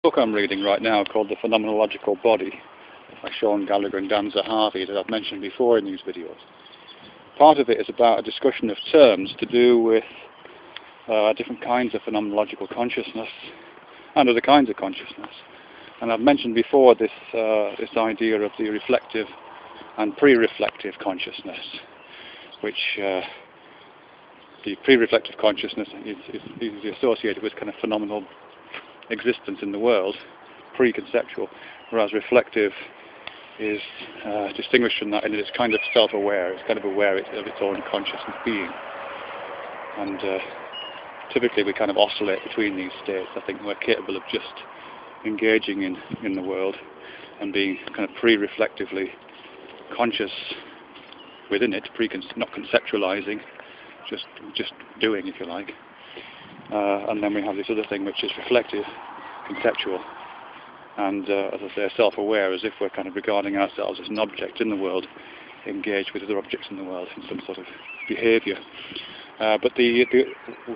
book I'm reading right now called The Phenomenological Body by Shaun, Gallagher and Zahavi that I've mentioned before in these videos. Part of it is about a discussion of terms to do with different kinds of phenomenological consciousness and other kinds of consciousness. And I've mentioned before this idea of the reflective and pre-reflective consciousness, which the pre-reflective consciousness is associated with kind of phenomenal existence in the world, pre-conceptual, whereas reflective is distinguished from that in that it's kind of self-aware, it's kind of aware of its own consciousness being. And typically we kind of oscillate between these states. I think we're capable of just engaging in the world and being kind of pre-reflectively conscious within it, not conceptualizing, just doing, if you like. And then we have this other thing which is reflective, conceptual, and as I say, self-aware, as if we're kind of regarding ourselves as an object in the world, engaged with other objects in the world in some sort of behaviour. But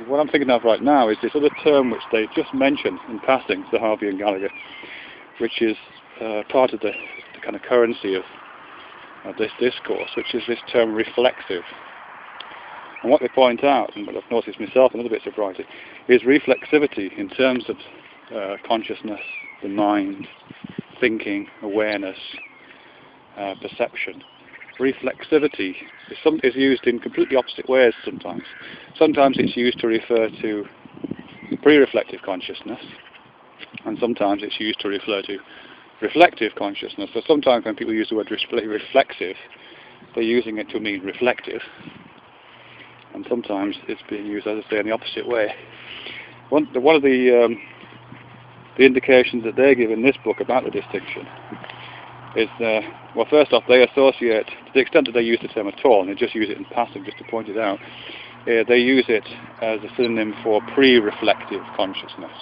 what I'm thinking of right now is this other term which they just mentioned in passing, Zahavi and Gallagher, which is part of the kind of currency of this discourse, which is this term reflexive. And what they point out, and what I've noticed myself and other bits of writing, is reflexivity in terms of consciousness, the mind, thinking, awareness, perception. Reflexivity is used in completely opposite ways sometimes. Sometimes it's used to refer to pre-reflective consciousness, and sometimes it's used to refer to reflective consciousness. So sometimes when people use the word reflexive, they're using it to mean reflective, and sometimes it's being used, as I say, in the opposite way. One of the indications that they give in this book about the distinction is, well, first off, they associate, to the extent that they use the term at all, and they just use it in passing just to point it out, they use it as a synonym for pre-reflective consciousness.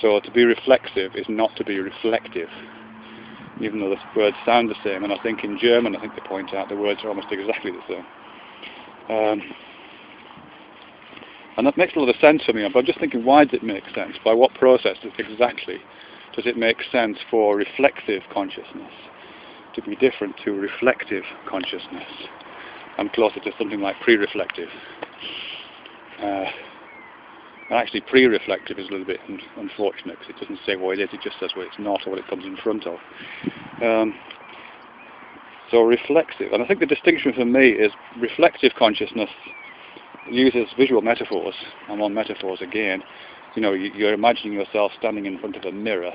So to be reflexive is not to be reflective, even though the words sound the same, and I think in German, I think they point out the words are almost exactly the same. And that makes a lot of sense for me, but I'm just thinking, why does it make sense? By what process exactly does it make sense for reflexive consciousness to be different to reflective consciousness and closer to something like pre-reflective? And actually pre-reflective is a little bit unfortunate because it doesn't say what it is, it just says what it's not or what it comes in front of. So reflexive, and I think the distinction for me is reflective consciousness uses visual metaphors. I'm on metaphors again. You know, you're imagining yourself standing in front of a mirror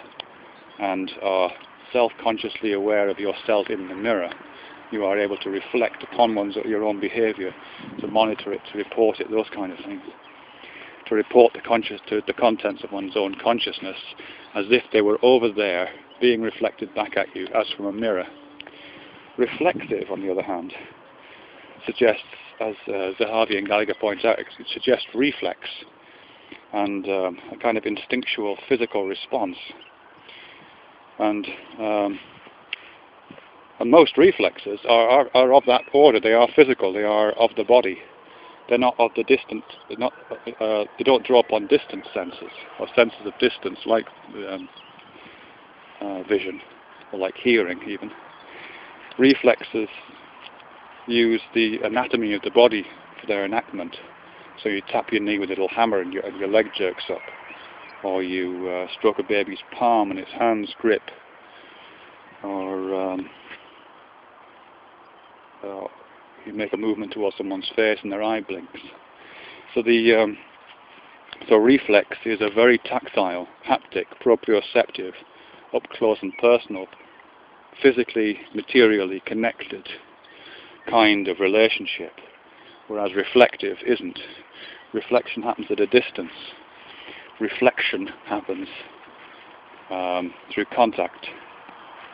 and are self-consciously aware of yourself in the mirror. You are able to reflect upon your own behaviour, to monitor it, to report it, those kind of things. To report the contents of one's own consciousness as if they were over there being reflected back at you as from a mirror. Reflexive, on the other hand, suggests, as Zahavi and Gallagher point out, it suggests reflex and a kind of instinctual physical response. And most reflexes are of that order. They are physical. They are of the body. They're not of the distant. They don't draw upon distant senses or senses of distance, like vision or like hearing, even. Reflexes use the anatomy of the body for their enactment. So you tap your knee with a little hammer and your leg jerks up, or you stroke a baby's palm and its hands grip, or you make a movement towards someone's face and their eye blinks. So so reflex is a very tactile, haptic, proprioceptive, up close and personal, physically, materially connected kind of relationship, whereas reflective isn't. Reflection happens at a distance. Reflection happens through contact.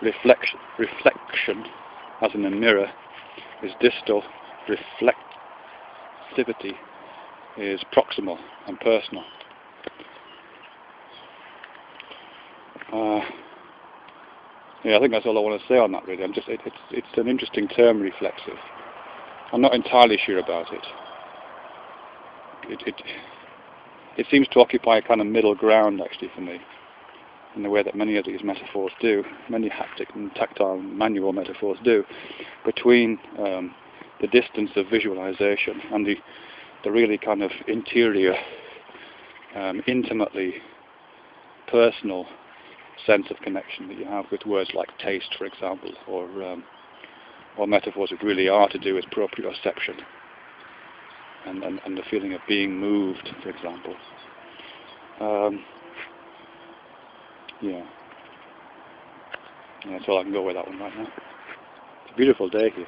Reflection, as in a mirror, is distal. Reflexivity is proximal and personal. Yeah, I think that's all I want to say on that, really. It's an interesting term, reflexive. I'm not entirely sure about it. It seems to occupy a kind of middle ground, actually, for me. in the way that many of these metaphors do, many haptic and tactile and manual metaphors do, between the distance of visualization and the really kind of interior, intimately personal sense of connection that you have with words like taste, for example, or metaphors that really are to do with proprioception and the feeling of being moved, for example. Yeah, that's all I can go with that one right now. It's a beautiful day here.